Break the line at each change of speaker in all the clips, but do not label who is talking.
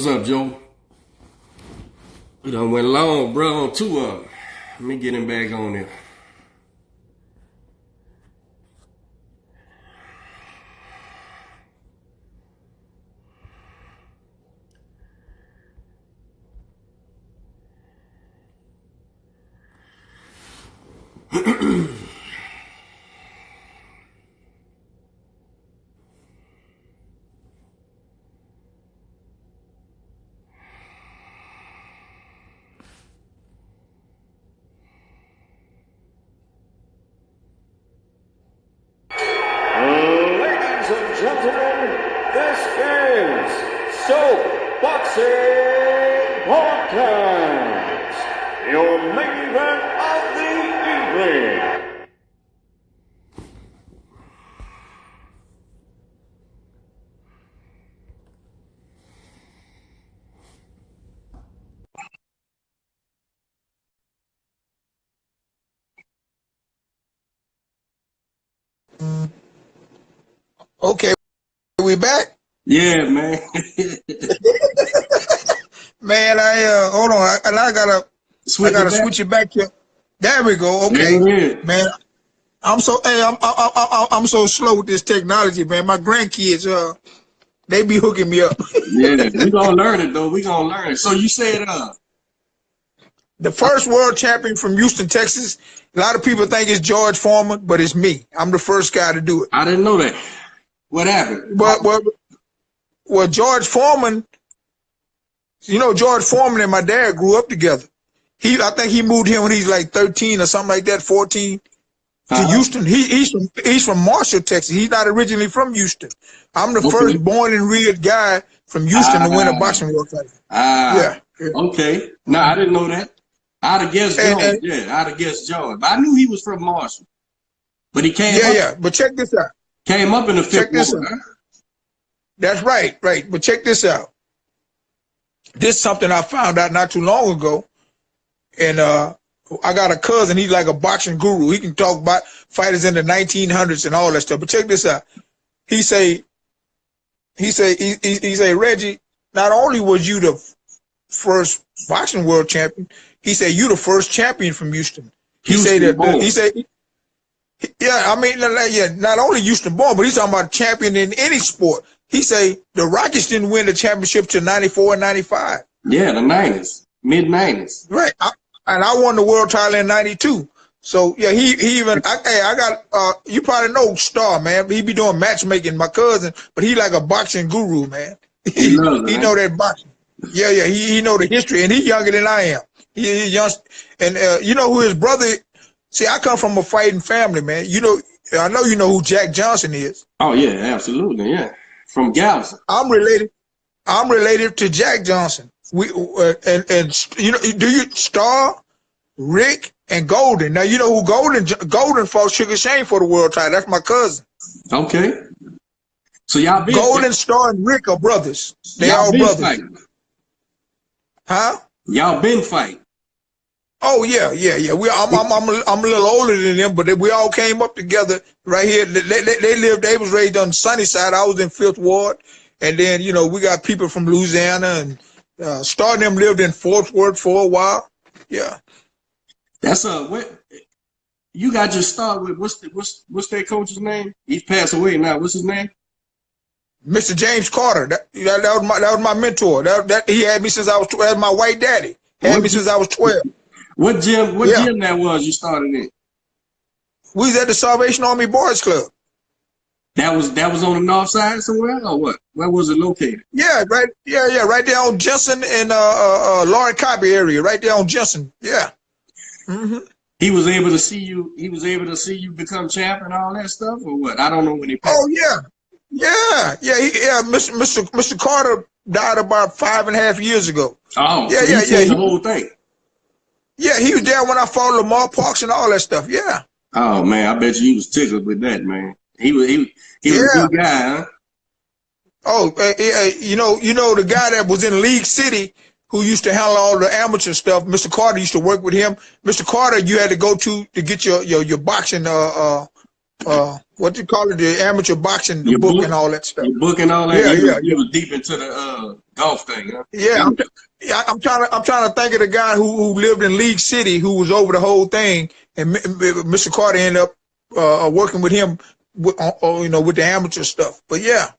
What's up, Joe? We done went long, bro, on two of them. Let me get him back on there.
Ladies and gentlemen, this is Soap Boxing Podcast, your main event of the evening.
Okay, we back?
Yeah, man.
Man, hold on. I gotta switch it back here. There we go. Okay,
Yeah.
man. I'm so slow with this technology, man. My grandkids, they be hooking me up.
Yeah, we gonna learn it, though. We gonna learn it. So you said,
The first world champion from Houston, Texas. A lot of people think it's George Foreman, but it's me. I'm the first guy to do it.
I didn't know that. What happened?
Well, George Foreman, George Foreman and my dad grew up together. I think he moved here when he's like 13 or something like that, 14, to Houston. He's from Marshall, Texas. He's not originally from Houston. I'm the first born and reared guy from Houston to win a boxing world title. Yeah.
Okay. No, I didn't know that. I'd have guessed George. Yeah, I'd have guessed George. But I knew he was from Marshall. But he came up.
Yeah. But check this out.
Came up in the fifth ward.
That's right. But check this out. This is something I found out not too long ago. And I got a cousin, he's like a boxing guru. He can talk about fighters in the 1900s and all that stuff. But check this out. He say, Reggie, not only was you the first boxing world champion, he said you the first champion from Houston. Not only Houston born, but he's talking about champion in any sport. He say the Rockets didn't win the championship till 94 and 95.
Yeah, the 90s, mid-90s.
Right. And I won the world title in 92. So yeah, he even I got you probably know Star, man. He be doing matchmaking, my cousin, but he like a boxing guru, man. He know that boxing. Yeah, he know the history, and he's younger than I am. He's young, and you know who his brother. See, I come from a fighting family, man. I know you know who Jack Johnson is.
Oh yeah, absolutely, yeah. From Galveston.
I'm related to Jack Johnson. Do you Star, Rick, and Golden? Now you know who Golden fought Sugar Shane for the world title. That's my cousin.
Okay. So y'all been
Golden, Star, and Rick are brothers. They all brothers.
Fighting.
Huh?
Y'all been fighting.
Oh yeah. I'm a little older than them, but we all came up together right here. They was raised on the sunny side. I was in Fifth Ward, and then we got people from Louisiana, and Star and them lived in Fort Worth for a while. Yeah.
That's what you got your start with. What's that coach's name? He's passed away now. What's his name?
Mr. James Carter. That was my mentor. That he had me since I was 12. That was my white daddy. Had me since I was 12.
What gym that was you started in?
We was at the Salvation Army Boys Club.
That was on the north side somewhere, or what? Where was it located?
Yeah, right. Yeah, right there on Jensen and Lauren Copy area, right there on Jensen. Yeah. Mm-hmm.
He was able to see you. He was able to see you become champion and all that stuff, or what? I don't know when he passed.
Oh yeah. Mr. Carter died about 5.5 years ago.
Oh,
yeah.
The whole thing.
Yeah, he was there when I fought Lamar Parks and all that stuff. Yeah.
Oh man, I bet you he was tickled with that, man. He was a good guy, huh?
Oh, you know the guy that was in League City who used to handle all the amateur stuff. Mr. Carter used to work with him. Mr. Carter, you had to go to get your boxing what you call it, the amateur boxing, the
Your
book and all that stuff.
Your book and all that.
Yeah,
You was deep into the golf thing, huh?
Yeah, I'm trying to think of the guy who lived in League City, who was over the whole thing, and Mr. Carter ended up working with him, with the amateur stuff. But yeah,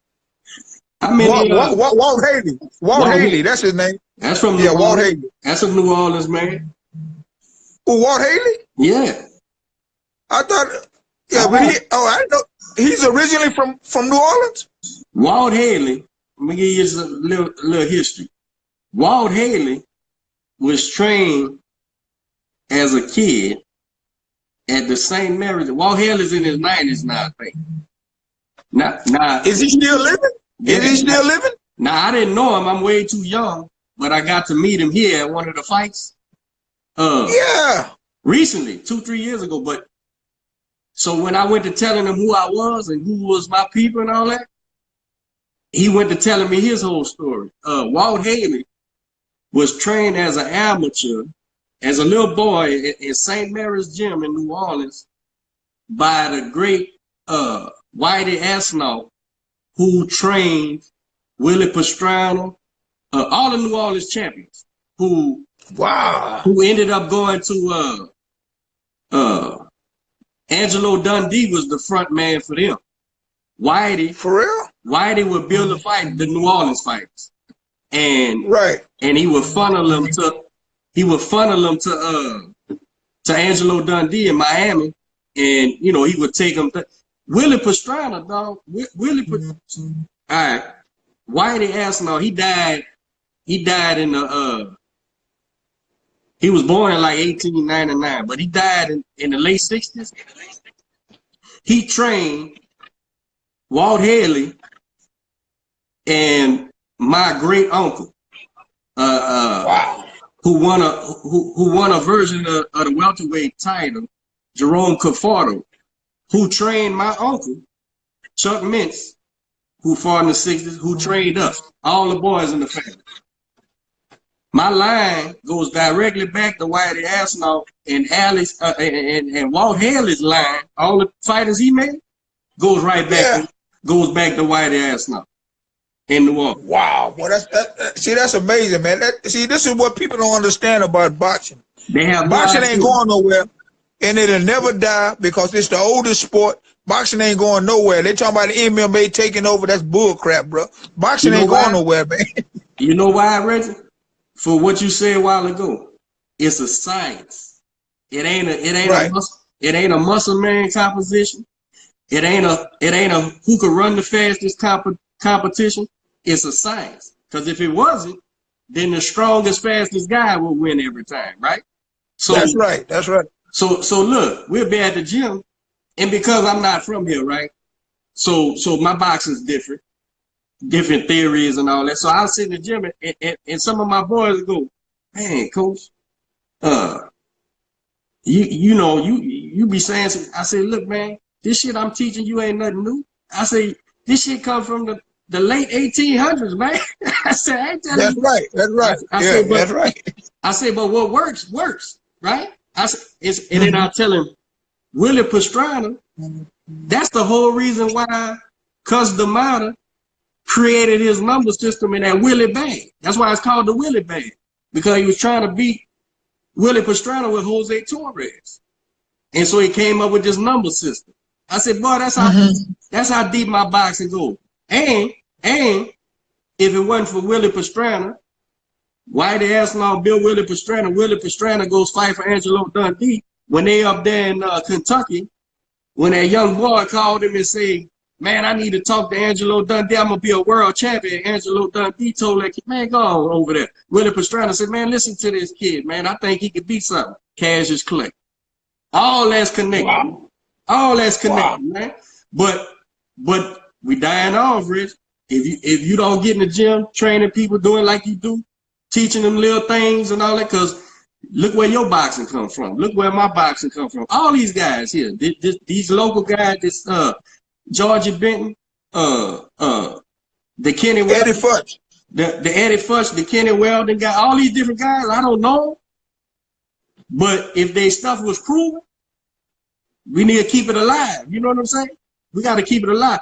I mean,
Walt Haley. Walt Haley, that's his name.
That's from New Orleans. Walt Haley. That's from New Orleans, man.
Who, Walt Haley?
Yeah.
I thought. Yeah, but I didn't know he's originally from New Orleans.
Walt Haley. Let me give you a little history. Walt Haley was trained as a kid at the St. Mary's. Walt Haley's in his 90s now, I think. Now,
is he still living? Is he still living?
Now, I didn't know him. I'm way too young, but I got to meet him here at one of the fights.
Yeah.
Recently, 2-3 years ago. But so when I went to telling him who I was and who was my people and all that, he went to telling me his whole story. Walt Haley was trained as an amateur, as a little boy in St. Mary's Gym in New Orleans by the great Whitey Asnault, who trained Willie Pastrana, all the New Orleans champions, who ended up going to Angelo Dundee was the front man for them. Whitey,
for real?
Whitey would build the fight, the New Orleans fights, and he would funnel them to Angelo Dundee in Miami, and he would take them to Willie Pastrana, dog. All right, Whitey Asnault, he died in the he was born in like 1899, but he died in the late 60s. He trained Walt Haley and my great uncle, who won a version of the welterweight title, Jerome Conforto, who trained my uncle, Chuck Mintz, who fought in the 60s, who trained us, all the boys in the family. My line goes directly back to Whitey Asnault and Alice and Walt Haley's line. All the fighters he made goes right back. Goes back to Whitey Asnault in New Orleans.
Wow, well that's amazing, man. This is what people don't understand about boxing. Boxing ain't going nowhere, and it'll never die because it's the oldest sport. Boxing ain't going nowhere. They talking about the MMA taking over. That's bull crap, bro. Boxing ain't going nowhere, man.
You know why, Reggie? For what you said a while ago, it's a science. It ain't a muscle man composition. It ain't a who can run the fastest competition. It's a science. Because if it wasn't, then the strongest, fastest guy will win every time, right? So
that's right. That's right.
So look, we'll be at the gym, and because I'm not from here, right? So my boxing's different theories and all that. So I'll sit in the gym, and some of my boys go, "Man, coach, you be saying something." I say, "Look, man, this shit I'm teaching you ain't nothing new." I say, "This shit come from the late 1800s, man." I said, "I ain't telling you."
That's right. That's right.
I say, "But what works, right?" I said, and then I tell him, Willie Pastrana, that's the whole reason why Cus D'Amato created his number system in that Willie bag. That's why it's called the Willie bag, because he was trying to beat Willie Pastrana with Jose Torres, and so he came up with this number system. I said, "Boy, that's how deep my boxing goes." And if it wasn't for Willie Pastrana, Whitey Asnault built Willie Pastrana goes fight for Angelo Dundee when they up there in Kentucky. When that young boy called him and said, "Man, I need to talk to Angelo Dundee. I'm gonna be a world champion." Angelo Dundee told that kid, "Man, go on over there." Willie Pastrana said, "Man, listen to this kid, man. I think he could beat something." Cassius Clay. All that's connected. Wow. All that's connected, man. But we dying off, Rich. If you don't get in the gym, training people, doing like you do, teaching them little things and all that, because look where your boxing come from. Look where my boxing come from. All these guys here, these local guys, this Georgia Benton, the Kenny Weldon,
Eddie Futch,
the Eddie Futch, the Kenny Weldon guy, all these different guys, I don't know. But if their stuff was proven, we need to keep it alive. You know what I'm saying? We got to keep it alive.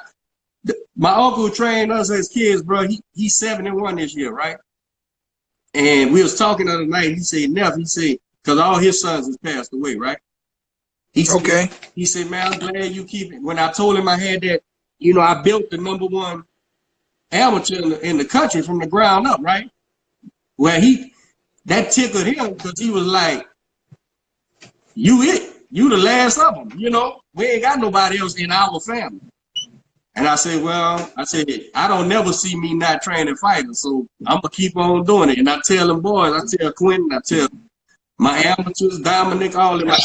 My uncle trained us as kids, bro. He's 71 this year, right? And we was talking the other night. He said, Neff, he said, because all his sons has passed away, right? He said,
Okay.
He said, man, I'm glad you keep it. When I told him I had that, you know, I built the #1 amateur in the country from the ground up, right? Well, that tickled him because he was like, you the last of them, you know? We ain't got nobody else in our family. And I said, I don't never see me not training fighters, so I'm going to keep on doing it. And I tell them boys, I tell Quentin, I tell my amateurs, Dominic, all of them,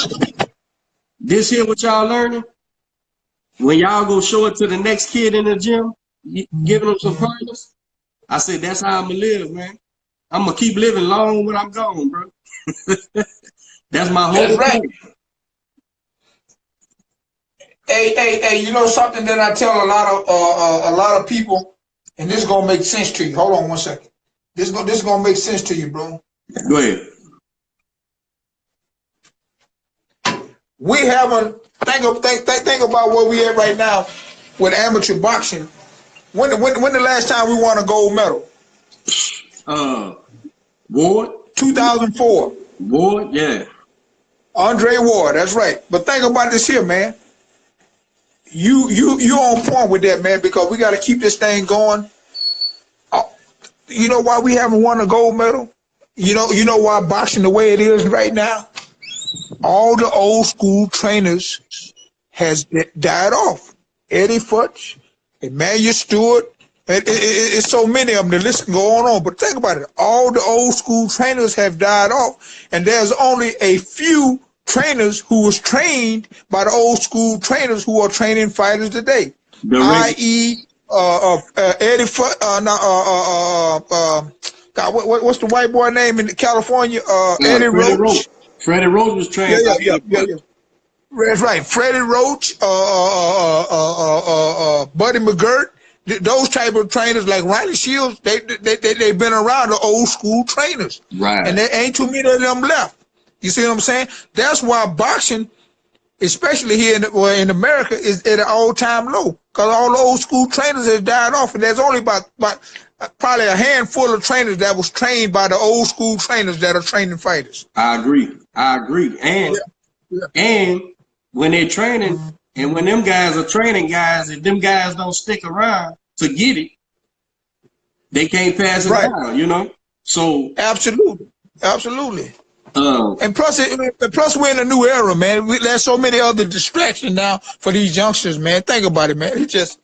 this here what y'all learning, when y'all go show it to the next kid in the gym, giving them some pointers, I said, that's how I'm going to live, man. I'm going to keep living long when I'm gone, bro. That's my whole
right. Hey, you know something that I tell a lot of people, and this is gonna make sense to you. Hold on one second. This is gonna make sense to you, bro.
Go ahead.
We haven't think about where we at right now with amateur boxing. When the last time we won a gold medal?
Ward.
2004.
Ward, yeah.
Andre Ward, that's right. But think about this here, man. You on point with that, man, because we got to keep this thing going. You know why we haven't won a gold medal? You know why boxing the way it is right now? All the old school trainers has died off. Eddie Futch, Emmanuel Stewart, it's so many of them. The list can go on. But think about it. All the old school trainers have died off, and there's only a few trainers who was trained by the old school trainers who are training fighters today, i.e. Eddie Futch, God, what's the white boy name in California? Eddie Roach.
Freddie Roach was trained.
Yeah. That's right. Freddie Roach, Buddy McGirt, those type of trainers like Ronnie Shields, they've been around the old school trainers.
Right.
And there ain't too many of them left. You see what I'm saying? That's why boxing, especially here in America, is at an all-time low. Because all the old school trainers have died off, and there's only about probably a handful of trainers that was trained by the old school trainers that are training fighters.
I agree. And and when they're training, and when them guys are training guys, if them guys don't stick around to get it, they can't pass it down, you know? So
absolutely. And plus we're in a new era, man. There's so many other distractions now for these youngsters, man. Think about it, man. It's just,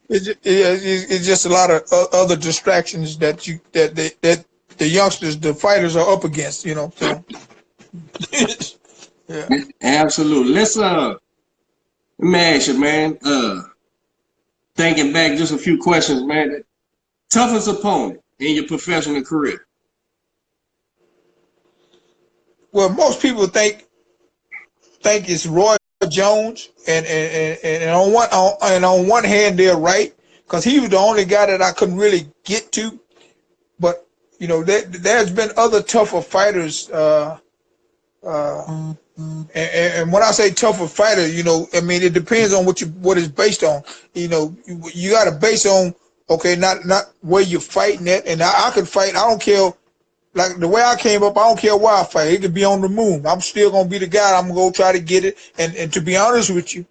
it's just a lot of other distractions that the youngsters, the fighters are up against, you know. So. Yeah.
Absolutely. Let me ask you, man. Thinking back, just a few questions, man. Toughest opponent in your professional career?
Well, most people think it's Roy Jones, and on one hand they're right, because he was the only guy that I couldn't really get to. But you know, there's been other tougher fighters. And when I say tougher fighter, you know, I mean it depends on what it's based on. You know, you got to base on not where you're fighting at. And I could fight. I don't care. Like the way I came up, I don't care where I fight. It could be on the moon. I'm still gonna be the guy. I'm gonna go try to get it. And to be honest with you,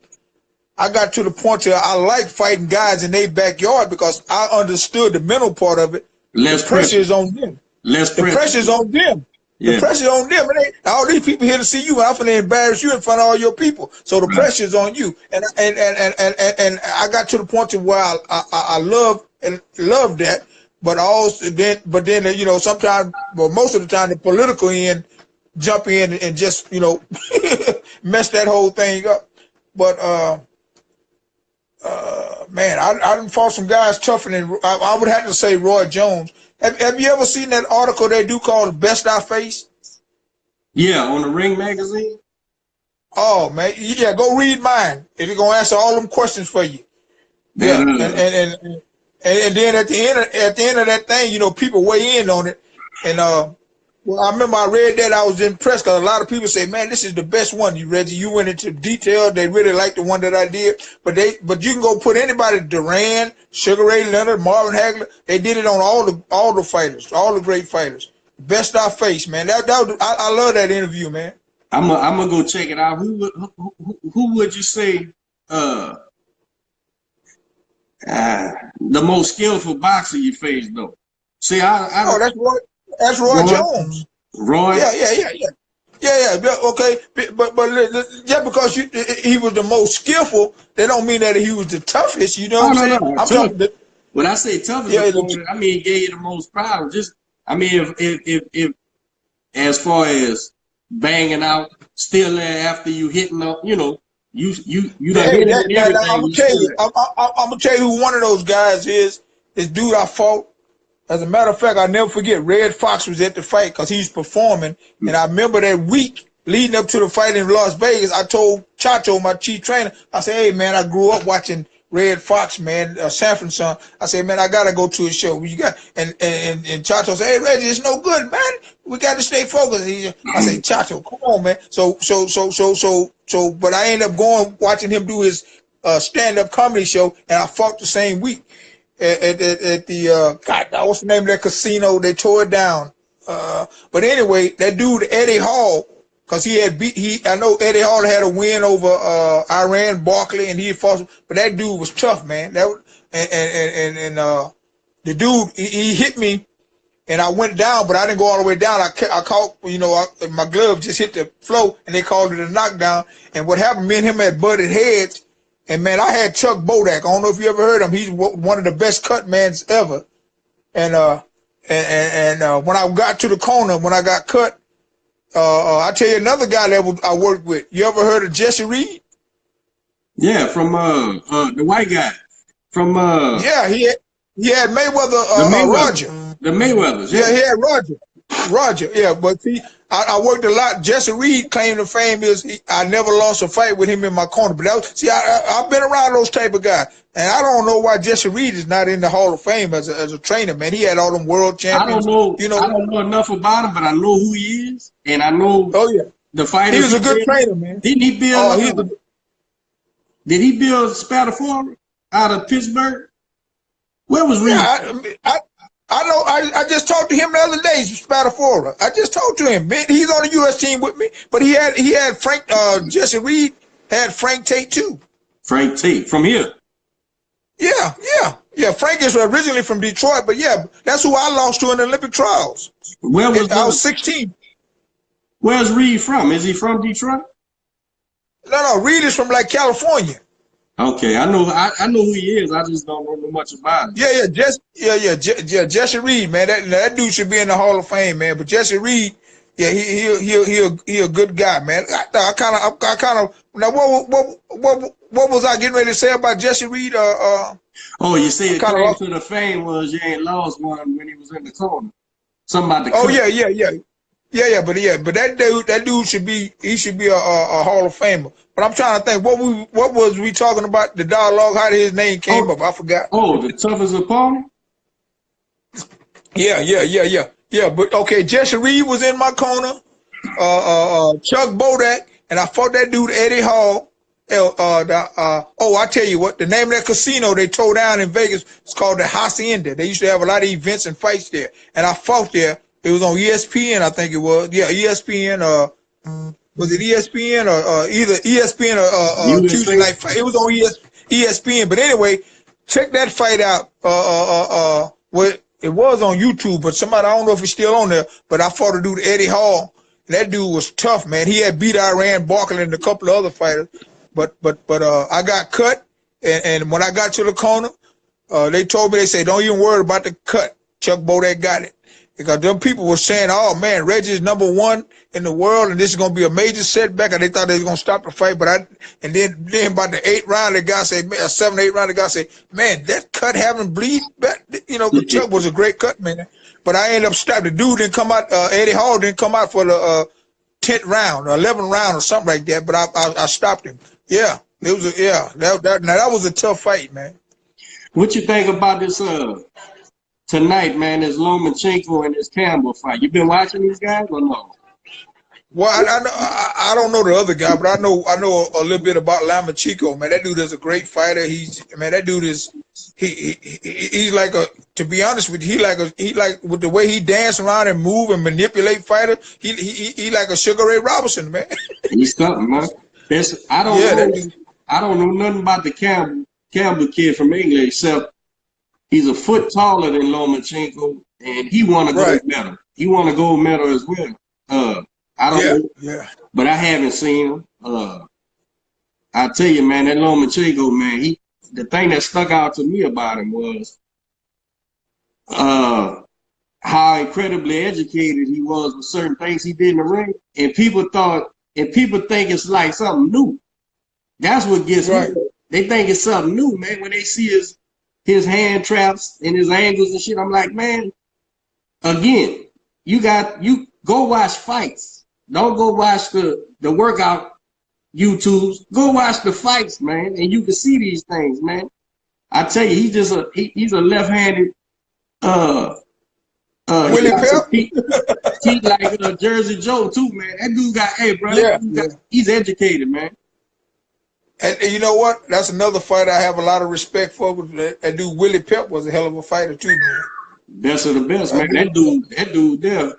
I got to the point where I like fighting guys in their backyard because I understood the mental part of it. The pressure is on them. The pressure is on them. The pressure on them. All these people here to see you. I'm finna embarrass you in front of all your people. So the pressure is on you. And I got to the point where I love that. But then you know, sometimes, well, most of the time, the political end jump in and just, you know, mess that whole thing up. But man, I done fought some guys tougher than I would have to say Roy Jones. Have you ever seen that article they do called "Best I Face"?
Yeah, on the Ring magazine.
Oh man, yeah, go read mine. If you're gonna answer all them questions for you. Yeah, and then at the end of that thing, you know, people weigh in on it, and Well, I remember I read that. I was impressed because a lot of people say, "Man, this is the best one." You, Reggie, you went into detail. They really liked the one that I did. But you can go put anybody, Duran, Sugar Ray Leonard, Marvin Hagler. They did it on all the fighters, all the great fighters. Best I faced, man. I love that interview, man.
I'm gonna go check it out. Who would you say the most skillful boxer you faced though? See,
that's Roy Jones.
Roy.
Yeah. Okay, but just because he was the most skillful, that don't mean that he was the toughest. You know what I'm saying?
No. When I say toughest, I mean gave you the most problems. Just I mean if as far as banging out, still there after you hitting up, you know, you done hit everything.
I'm gonna tell you who one of those guys is. This dude I fought. As a matter of fact, I'll never forget, Red Fox was at the fight because he's performing. And I remember that week leading up to the fight in Las Vegas, I told Chacho, my chief trainer, I said, "Hey, man, I grew up watching Red Fox, man, Sanford son." I said, "Man, I got to go to a show." You got and Chacho said, "Hey, Reggie, it's no good, man. We got to stay focused." I said, "Chacho, come on, man." So, but I ended up going, watching him do his stand-up comedy show, and I fought the same week. At the God, what's the name of that casino? They tore it down. But anyway, that dude Eddie Hall, because I know Eddie Hall had a win over Iran Barkley, and he fought, but that dude was tough, man. The dude he hit me, and I went down, but I didn't go all the way down. I caught, my glove just hit the floor, and they called it a knockdown. And what happened? Me and him had butted heads. And man, I had Chuck Bodak. I don't know if you ever heard him. He's one of the best cut mans ever. And when I got to the corner, when I got cut, I tell you another guy that I worked with. You ever heard of Jesse Reed?
Yeah, from the white guy. From
yeah, he had Mayweather, Roger.
The Mayweathers.
Yeah, he had Roger. Yeah, but see, I worked a lot. Jesse Reed claim to fame is I never lost a fight with him in my corner. But I've been around those type of guys, and I don't know why Jesse Reed is not in the Hall of Fame as a trainer. Man, he had all them world champions.
I don't know enough about him, but I know who he is, and I know.
Oh yeah,
the fighter.
He was a good trainer, man.
Didn't he build? Did he build Spatafora out of Pittsburgh? Where was Reed?
Yeah, I know. I just talked to him the other day, Spatafora. I just talked to him. Man, he's on the U.S. team with me, but he had Frank. Jesse Reed had Frank Tate too.
Frank Tate from here.
Yeah. Frank is originally from Detroit, but yeah, that's who I lost to in the Olympic trials. I was 16.
Where's Reed from? Is he from Detroit?
No. Reed is from like California.
Okay, I know who he is. I just don't know much about him.
Jesse Reed, man. That dude should be in the Hall of Fame, man. But Jesse Reed, yeah, he a good guy, man. I kind of. Now, what was I getting ready to say about Jesse Reed?
You see, the claim to the fame was you ain't lost one when he was in the corner. Somebody.
Oh yeah. But that dude should be a Hall of Famer. But I'm trying to think what was we talking about, the dialogue, how his name came up. I forgot.
Oh, the toughest opponent?
Yeah. But okay, Jesse Reed was in my corner. Chuck Bodak, and I fought that dude Eddie Hall. I tell you what, the name of that casino they tore down in Vegas is called the Hacienda. They used to have a lot of events and fights there. And I fought there. It was on ESPN, I think it was. Yeah, ESPN. Was it ESPN or either ESPN or Tuesday Night Fight? It was on ESPN. But anyway, check that fight out. It was on YouTube, but I don't know if it's still on there. But I fought a dude, Eddie Hall. That dude was tough, man. He had beat Iran Barkley and a couple of other fighters. But I got cut, and when I got to the corner, they told me, they said, "Don't even worry about the cut. Chuck Bodak got it." Because them people were saying, "Oh man, Reggie's #1 in the world, and this is gonna be a major setback." And they thought they were gonna stop the fight, and then about the 8th round, the guy said, 7, 8 round, the guy said, "Man, that cut haven't bleed back." Chuck was a great cut, man. But I ended up stopping. The dude didn't come out. Eddie Hall didn't come out for the 10th round, or 11th round, or something like that. But I stopped him. Yeah, it was that was a tough fight, man.
What you think about this tonight, man, is Lomachenko and his Campbell fight. You been watching these guys or no?
Well, I don't know the other guy, but I know a little bit about Lomachenko, man. That dude is a great fighter. That dude is he's like to be honest with you, he like with the way he dance around and move and manipulate fighters. He like a Sugar Ray Robinson, man.
He's something, man. I don't know nothing about the Campbell kid from England except he's a foot taller than Lomachenko, and he won a gold medal. He won a gold medal as well. I don't know, but I haven't seen him. I tell you, man, that Lomachenko, man, the thing that stuck out to me about him was how incredibly educated he was with certain things he did in the ring, and people think it's like something new. That's what gets me. They think it's something new, man. When they see his hand traps and his angles and shit, I'm like, man, again, you go watch fights. Don't go watch the workout YouTubes. Go watch the fights, man, and you can see these things, man. I tell you, he's a left-handed
Willie Pep?
He like Jersey Joe too, man. That dude got he's educated, man.
And you know what? That's another fighter I have a lot of respect for. That dude Willie Pep was a hell of a fighter too, man.
Best of the best, man. That dude there.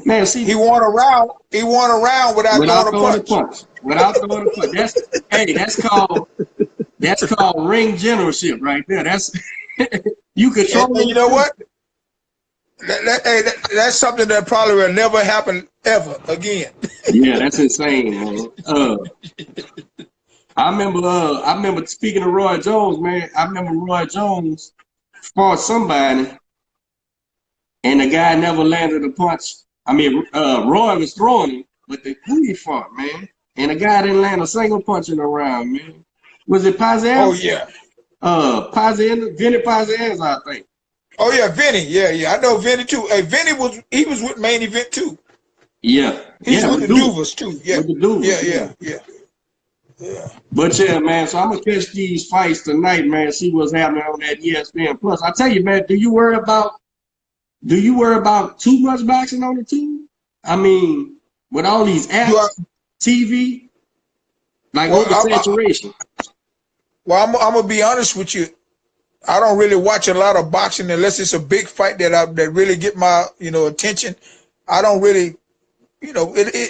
Man, see,
he won a round without throwing a punch.
Without throwing a punch. That's called ring generalship right there. That's you control.
And you know what? That's something that probably will never happen ever again.
Yeah, that's insane, man. I remember speaking of Roy Jones, man. I remember Roy Jones fought somebody, and the guy never landed a punch. I mean, Roy was throwing him, but who he fought, man? And the guy didn't land a single punch in the round, man. Was it Pazez?
Oh, yeah.
Vinny Pazez, I think.
Oh, yeah, Vinny. Yeah. I know Vinny, too. Hey, Vinny was with Main Event, too.
Yeah.
He's with the Duvas, too. Yeah.
With the Duvas. Yeah. But, yeah, man, so I'm going to catch these fights tonight, man, see what's happening on that ESPN Plus. I tell you, man, do you worry about too much boxing on the tube? I mean, with all these apps, TV, like oversaturation.
Well, I'm gonna be honest with you. I don't really watch a lot of boxing unless it's a big fight that really get my attention. I don't really,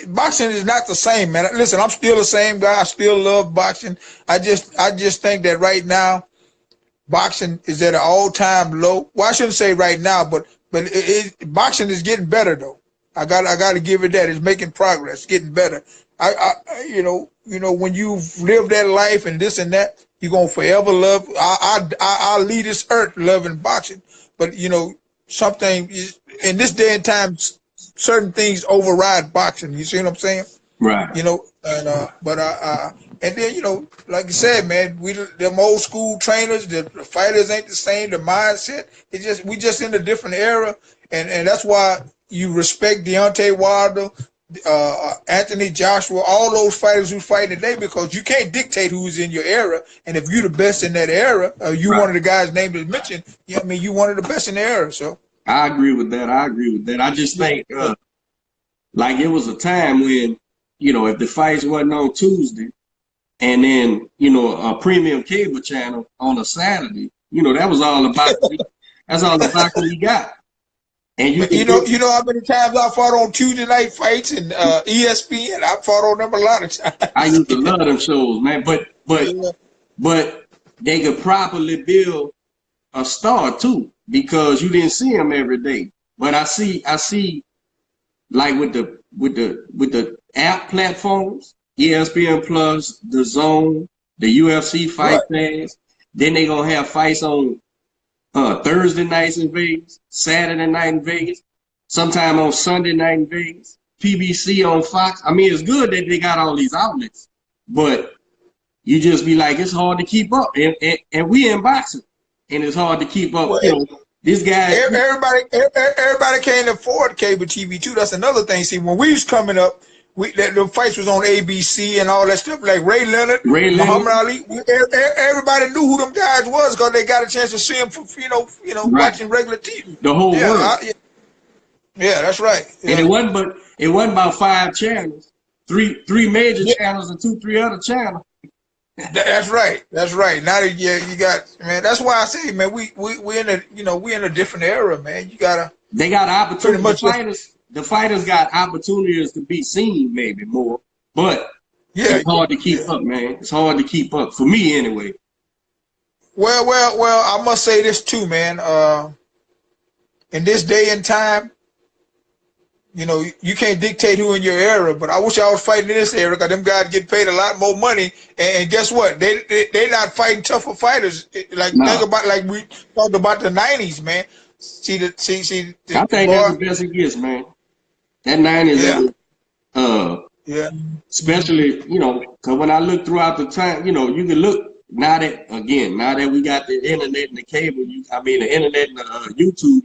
boxing is not the same, man. Listen, I'm still the same guy. I still love boxing. I just think that right now, boxing is at an all-time low. Well, I shouldn't say right now, but boxing is getting better though. I got to give it that. It's making progress, getting better. When you've lived that life and this and that, you're gonna forever love. I'll leave this earth loving boxing. But something in this day and time, certain things override boxing. You see what I'm saying?
Right.
And then like you said, man, them old school trainers, the fighters ain't the same. The mindset, we just in a different era, and that's why you respect Deontay Wilder, Anthony Joshua, all those fighters who fight today, because you can't dictate who's in your era. And if you're the best in that era, one of the guys named is mentioned. You one of the best in the era. So
I agree with that. I just think like it was a time when if the fights wasn't on Tuesday, and then a premium cable channel on a Saturday, that was all about. That's all about what you got. And you
know how many times I fought on Tuesday night fights and ESPN. I fought on them a lot of times.
I used to love them shows, man. But they could properly build a star too, because you didn't see them every day. But I see, like with the app platforms, ESPN Plus, the Zone, the UFC Fight Pass. Then they gonna have fights on Thursday nights in Vegas, Saturday night in Vegas, sometime on Sunday night in Vegas, PBC on Fox. I mean, it's good that they got all these outlets, but you just be like, it's hard to keep up. And we in boxing, and it's hard to keep up. Well, this guy.
Everybody can't afford cable TV too. That's another thing. See, when we was coming up, the fights was on ABC and all that stuff. Like Ray Leonard,
Ray
Muhammad
Leonard.
Ali. Everybody knew who them guys was because they got a chance to see them for
Right.
watching regular TV.
The whole world.
Yeah, that's right. Yeah.
And it wasn't about 5 channels, three major channels and 2-3 other channels.
That's right. That's right. Now that you got, man. That's why I say, man, we in a we in a different era, man. You gotta.
They got opportunities. The fighters got opportunities to be seen, maybe more, but it's hard to keep up, man. It's hard to keep up for me, anyway.
Well. I must say this too, man. In this day and time, you can't dictate who in your era, but I wish I was fighting in this era because them guys get paid a lot more money. And guess what? They not fighting tougher fighters. Think about like we talked about the '90s, man. See. I think
that's the best it gets, man. That '90s, especially because when I look throughout the time, you can look now that we got the internet and the cable, the internet and YouTube,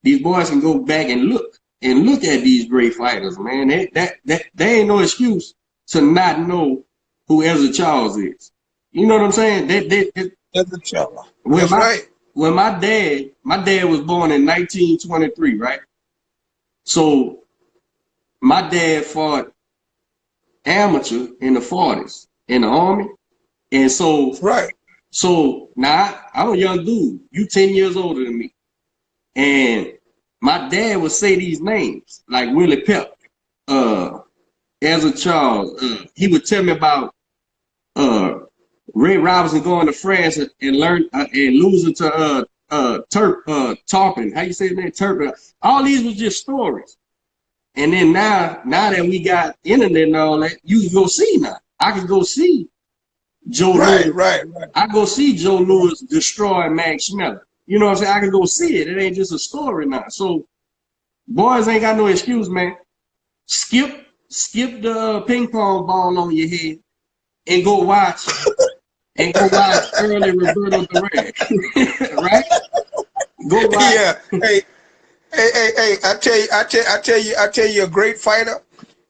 these boys can go back and look at these great fighters, man. They ain't no excuse to not know who Ezra Charles is. You know what I'm saying?
Ezra Charles.
That's right. When my dad was born in 1923, right? So my dad fought amateur in the 40s in the Army. And so, so now I'm a young dude. You 10 years older than me. And my dad would say these names like Willie Pep, Ezra Charles. He would tell me about Ray Robinson going to France and learn and losing to Tarpon. How you say his name? Turpin. All these was just stories. And then now that we got internet and all that, you can go see now. I can go see Joe Lewis. Right. I go see Joe Lewis destroy Max Schmeller. You know what I'm saying? I can go see it. It ain't just a story now. So boys ain't got no excuse, man. Skip the ping pong ball on your head and go watch early Roberto Duran. Right? Go watch.
Yeah. Hey, I tell you a great fighter,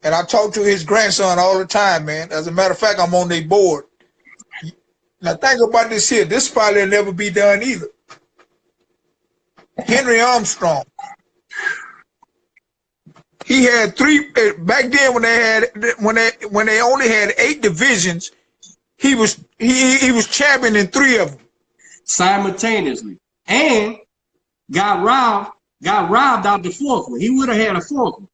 and I talk to his grandson all the time, man. As a matter of fact, I'm on their board. Now think about this here. This probably will never be done either. Henry Armstrong. He had 3 back then when they only had 8 divisions. He was champion in 3 of them
simultaneously, and got robbed out the 4th one. He would have had a 4th one.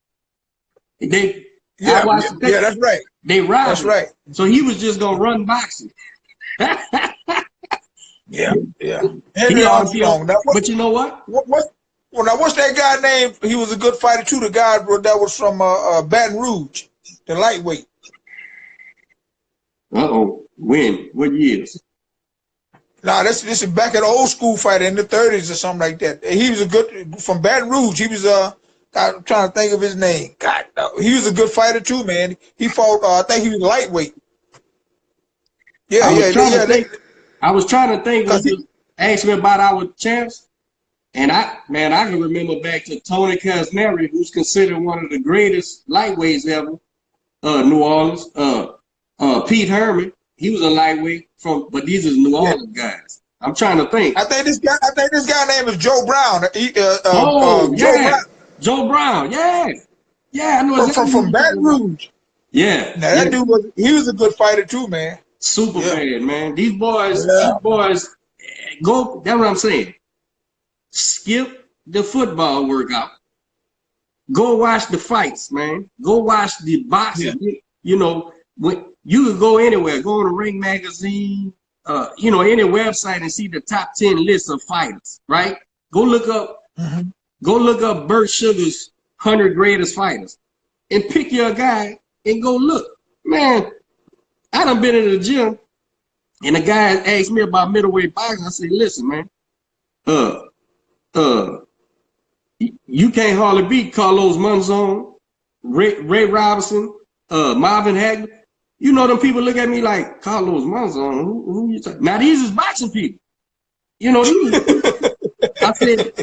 That's right.
They robbed.
That's right.
So he was just gonna run boxing.
Yeah. Henry Armstrong.
But you know what?
What's that guy named? He was a good fighter too. The guy that was from Baton Rouge, the lightweight.
When? What years?
Nah, this is back at the old school fighter in the 30s or something like that. He was a good from Baton Rouge. He was I'm trying to think of his name. God, he was a good fighter too, man. He fought. I think he was lightweight.
I was trying to think when you asked me about our champs, and I can remember back to Tony Casneri, who's considered one of the greatest lightweights ever. New Orleans. Pete Herman, he was a lightweight but these are New Orleans guys. I'm trying to think.
I think this guy name is Joe Brown.
Joe Brown. Yeah, I know
from Baton Rouge.
Yeah.
Now that dude was a good fighter too, man.
Super bad, man. These boys go. That's what I'm saying. Skip the football workout. Go watch the fights, man. Go watch the boxing. Yeah. When you could go anywhere, go on the Ring Magazine, any website and see the top 10 lists of fighters, right? Go look up Bert Sugar's 100 greatest fighters and pick your guy and go look. Man, I done been in the gym and the guy asked me about middleweight boxing. I said, listen, man, you can't hardly beat Carlos Monzon, Ray Robinson, Marvin Hagler. You know, them people look at me like, Carlos Monzon, who you talking? Now these is boxing people. I said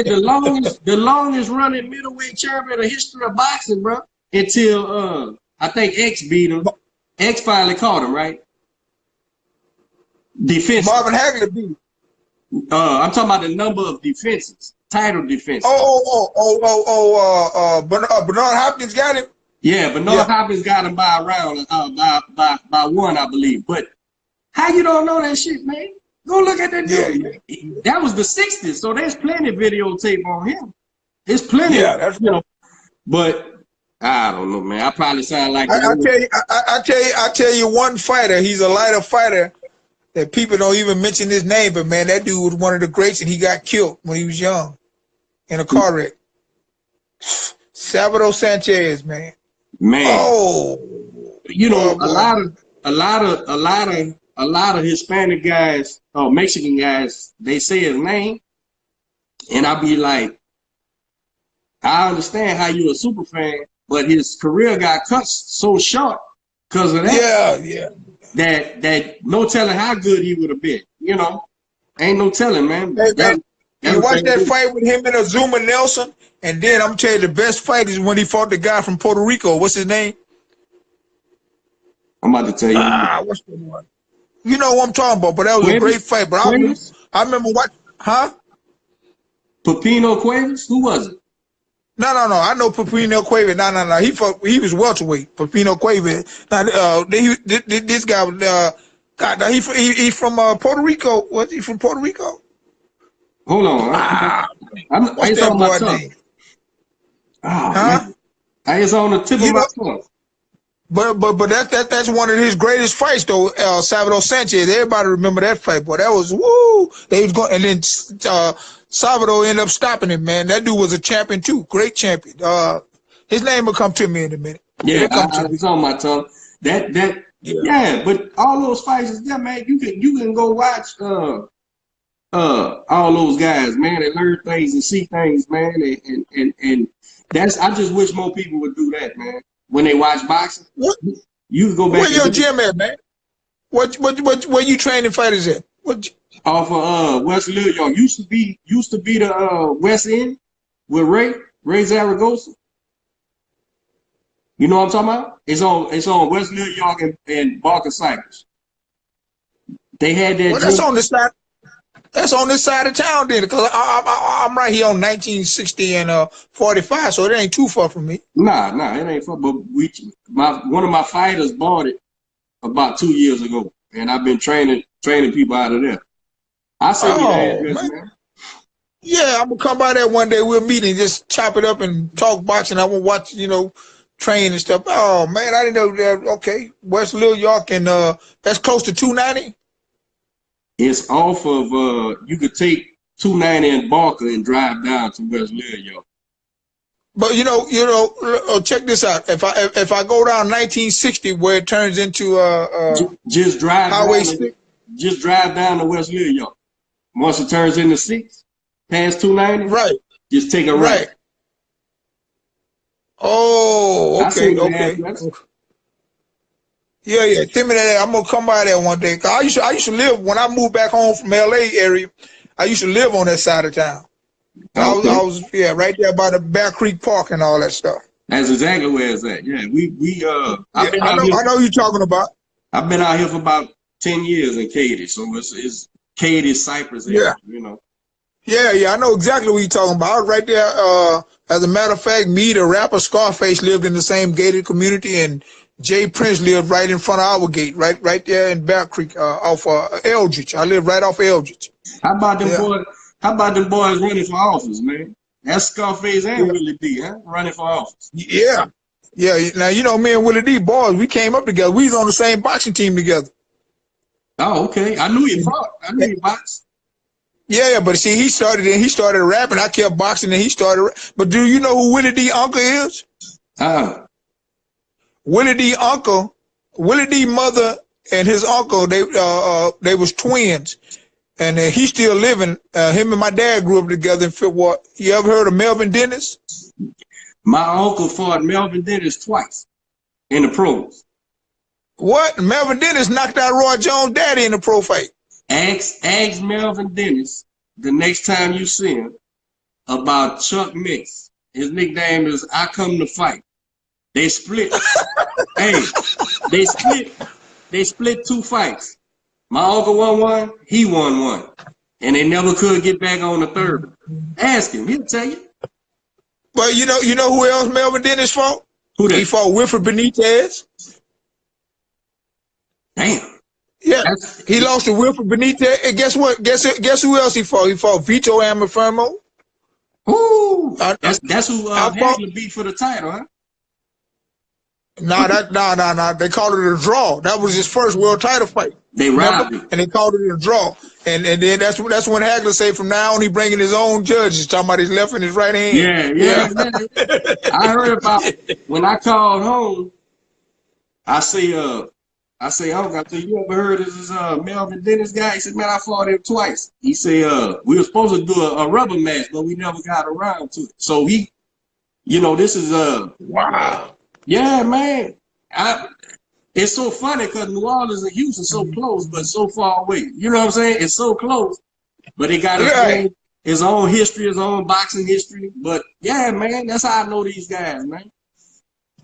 the longest running middleweight champion in the history of boxing, bro. until I think X beat him. X finally caught him, right? Defense.
Marvin Hagler beat him.
I'm talking about the number of defenses, title defenses.
Bernard Hopkins got him.
Yeah, Bernard Hopkins got him by a round, by one, I believe. But how you don't know that shit, man? Go look at that dude. Yeah. That was the 60s, so there's plenty of videotape on him. There's plenty.
Yeah, that's
But I don't know, man. I probably sound like
I tell you one fighter. He's a lighter fighter that people don't even mention his name. But man, that dude was one of the greats, and he got killed when he was young in a car wreck. Salvador Sanchez, man. Oh,
a lot of Hispanic guys or Mexican guys, they say his name, and I be like, I understand how you're a super fan, but his career got cut so short because of that.
Yeah.
That no telling how good he would have been. Ain't no telling, man.
You watch that fight with him and Azuma Nelson, and then I'm telling you, the best fight is when he fought the guy from Puerto Rico. What's his name?
I'm about to tell you.
What's the one? You know what I'm talking about, but that was a great fight. But I remember what,
Pepino Cuevas? Who was it?
No. I know Pepino Cuevas. No. He was welterweight. Pepino Cuevas. This guy, he's from Puerto Rico. Was he from Puerto Rico?
Hold on.
What's that boy name?
It's on the tip of my tongue.
But that's one of his greatest fights though. Salvador Sanchez. Everybody remember that fight, boy. That was woo. They was going, and then Salvador ended up stopping him. Man, that dude was a champion too. Great champion. His name will come to me in a minute.
Yeah, it's on my tongue. Yeah, but all those fights is there, man. You can go watch all those guys, man, and learn things and see things, man, and that's, I just wish more people would do that, man. When they watch boxing, you can go back.
Where your gym at, man? Where you training fighters at?
Off of West Little York. Used to be the West End with Ray Zaragoza. You know what I'm talking about? It's on West Little York and Barker Cypress. They had that.
Well, that's on this side. That's on this side of town, then, because I'm right here on 1960 and 45, so it ain't too far from me.
Nah, it ain't far. But one of my fighters bought it about 2 years ago, and I've been training people out of there. I send you the address, man.
Yeah, I'm gonna come by there one day. We'll meet and just chop it up and talk boxing. I will watch, train and stuff. Oh man, I didn't know that. Okay, West Little York, and that's close to 290.
It's off of you could take 290 in Barker and drive down to West Little York.
But check this out. If I go down 1960 where it turns into
just drive
Highway
down 6. Just drive down to West Little York. Once it turns into 6, past 290,
right?
Just take a right.
Oh, okay. Yeah. Send me that. I'm gonna come by there one day. Cause I used to live when I moved back home from LA area. I used to live on that side of town. I was right there by the Bear Creek Park and all that stuff.
That's exactly where it's at. Yeah,
I know you're talking about.
I've been out here for about 10 years in Katy, so it's Katy, Cypress area,
Yeah, I know exactly what you're talking about. I was right there. As a matter of fact, me, the rapper Scarface, lived in the same gated community, and Jay Prince lived right in front of our gate, right there in Bear Creek, off Eldridge. I live right off Eldridge.
How about them boys? How about them boys running for office, man? That's Scarface and Willie D, huh? Running for office.
Yeah. Now me and Willie D, boys, we came up together. We was on the same boxing team together.
Oh, okay. I knew you fought. I knew you boxed.
Yeah, but see, he started rapping. I kept boxing, and he started. But do you know who Willie D uncle is? Willie D uncle, Willie D mother and his uncle, they was twins, and he's still living. Him and my dad grew up together in Fitward. You ever heard of Melvin Dennis?
My uncle fought Melvin Dennis twice in the pros.
What? Melvin Dennis knocked out Roy Jones' daddy in the pro fight.
Ask Melvin Dennis the next time you see him about Chuck Mix. His nickname is I Come to Fight. They split. Hey, they split 2 fights. My uncle won one, he won one. And they never could get back on the third. Ask him, he'll tell you.
But you know who else Melvin Dennis fought?
Who that?
He fought Wilfred Benitez.
Damn.
Yeah, he lost to Wilfred Benitez. And guess what? Guess who else he fought? He fought Vito Amafermo.
Ooh, that's who Hagler beat for the title, huh?
No. They called it a draw. That was his first world title fight.
They robbed him,
and they called it a draw. And then that's when Hagler said from now on he bringing his own judges, talking about his left and his right hand.
Yeah. I heard about when I called home. I say, Uncle, I said, you ever heard of this Melvin Dennis guy? He said, man, I fought him twice. He said, we were supposed to do a rubber match, but we never got around to it. So he, this is
wow.
Yeah, man. It's so funny because New Orleans and Houston so close, but so far away. You know what I'm saying? It's so close, but he got his own history, his own boxing history. But yeah, man, that's how I know these guys, man.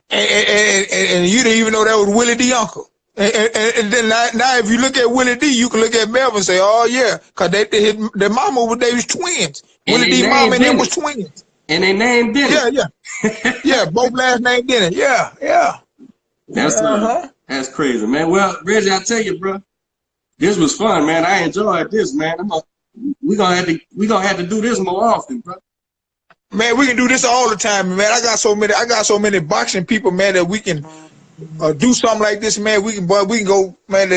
And you didn't even know that was Willie D. Uncle. And then now, if you look at Willie D, you can look at Melvin and say, oh yeah, because their mama they was twins.
And
Willie D. mama and them was twins.
And they named Dennis.
Yeah, both last name Dennis. Yeah.
That's crazy, man. Well, Reggie, I tell you, bro, this was fun, man. I enjoyed this, man. We gonna have to do this more often, bro.
Man, we can do this all the time, man. I got so many boxing people, man, that we can do something like this, man. We can go, man.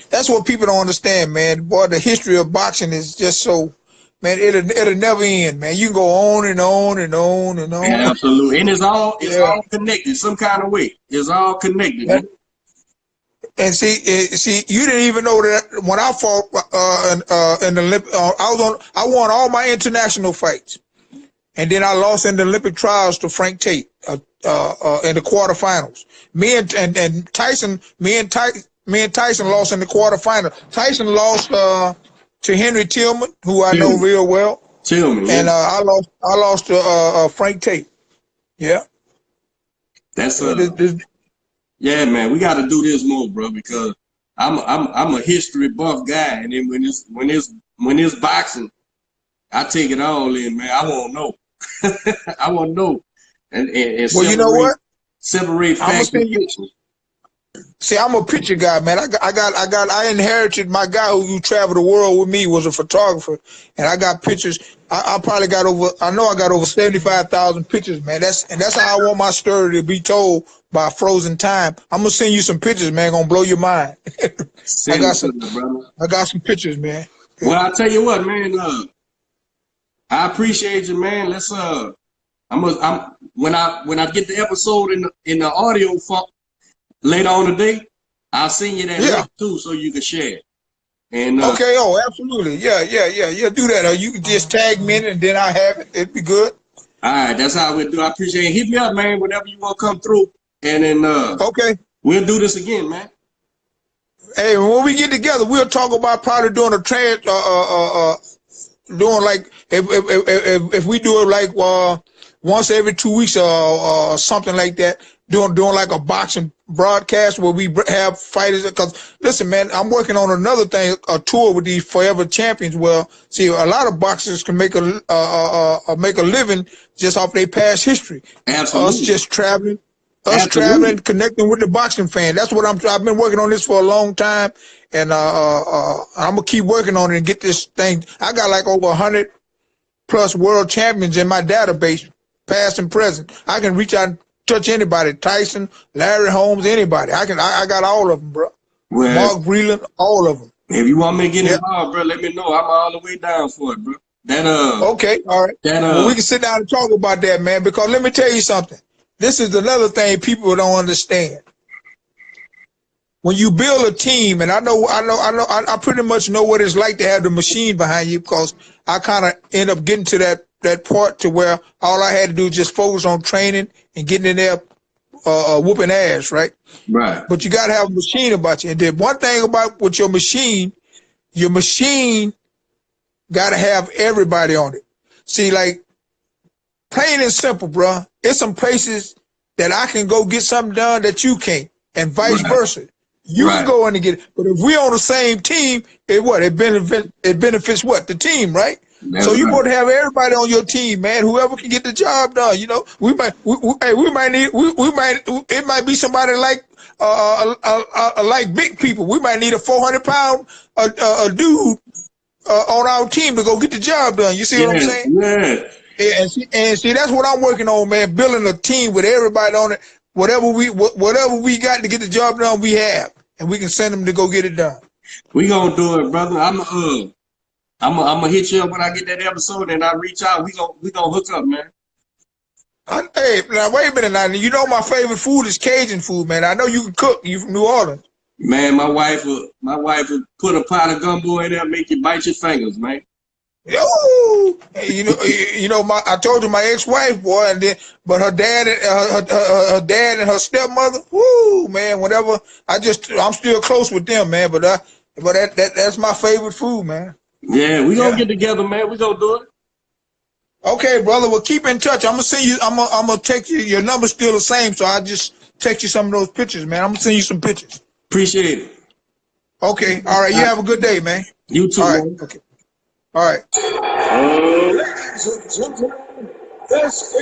That's what people don't understand, man. Boy, the history of boxing is just so. Man, it'll never end, man. You can go on and on and on and on.
Yeah, absolutely, and it's all connected, some kind of way. It's all connected. Man.
And see, you didn't even know that when I fought in the Olympic, I won all my international fights, and then I lost in the Olympic trials to Frank Tate in the quarterfinals. Me and Tyson lost in the quarterfinal. Tyson lost. To Henry Tillman, who I know real well.
Tillman,
and I lost to Frank Tate. Yeah.
That's yeah, man. We got to do this more, bro, because I'm a history buff guy, and then when it's boxing, I take it all in, man. I want to know. I want to know. And
well, you know what?
Separate fact and fiction.
See, I'm a picture guy, man. I inherited my guy who traveled the world with me was a photographer, and I got pictures. I got over 75,000 pictures, man. That's how I want my story to be told by frozen time. I'm gonna send you some pictures, man. Gonna blow your mind. I got some pictures, man.
Well, I tell you what, man. I appreciate you, man. Let's when I get the episode in the audio font. Later on today, I'll send you that link too, so you can share it. And
okay, absolutely, yeah. Do that, or you can just tag me in, and then I have it. It'd be good.
All right, that's how we do. I appreciate it. Hit me up, man, whenever you want to come through, and then
okay,
we'll do this again, man.
Hey, when we get together, we'll talk about probably doing doing like if we do it like once every 2 weeks or something like that. Doing like a boxing broadcast where we have fighters. Because listen, man, I'm working on another thing, a tour with these forever champions. Well, see, a lot of boxers can make a living just off their past history.
Absolutely.
Us just traveling, connecting with the boxing fan. That's what I've been working on this for a long time, and I'm gonna keep working on it and get this thing. I got like over 100 plus world champions in my database, past and present. I can reach out and touch anybody, Tyson, Larry Holmes, anybody. I got all of them, bro. Well, Mark Breland, all of them.
If you want me to get involved, bro, let me know. I'm all the way down for it, bro.
Okay, all right. Well, we can sit down and talk about that, man. Because let me tell you something. This is another thing people don't understand. When you build a team, and I pretty much know what it's like to have the machine behind you, because I kind of end up getting to that part to where all I had to do was just focus on training and getting in there whooping ass, right?
Right.
But you got to have a machine about you. And then one thing about with your machine got to have everybody on it. See, like, plain and simple, bro, it's some places that I can go get something done that you can't, and vice
Right.
versa. You can
Right.
go in and get it. But if we on the same team, it benefits what? The team, right?
That's
So you
right.
supposed to have everybody on your team, man. Whoever can get the job done. You know, it might be somebody like like big people. We might need a 400-pound dude on our team to go get the job done. You see what I'm
Yeah,
saying?
yeah.
And see, that's what I'm working on, man. Building a team with everybody on it. Whatever we got to get the job done, we have, and we can send them to go get it done.
We gonna do it, brother. I'm gonna hit you up when I get that episode and I reach out. We gonna hook up, man.
Hey, now wait a minute. Now you know my favorite food is Cajun food, man. I know you can cook. You from New Orleans.
Man, my wife will put a pot of gumbo in there, make you bite your fingers, man.
Yo, you know, I told you my ex-wife, boy, and then, but her dad and her stepmother, whoo, man, whatever. I'm still close with them, man. But that's my favorite food, man.
Yeah, we gonna
Yeah.
get together, man. We gonna do it.
Okay, brother. Well, keep in touch. I'm gonna send you. I'm gonna text you. Your number's still the same, so I just text you some of those pictures, man. I'm gonna send you some pictures.
Appreciate it.
Okay. All right. You have a good day, man.
You too,
All right.
man.
Okay. All right.
Ladies and gentlemen, this is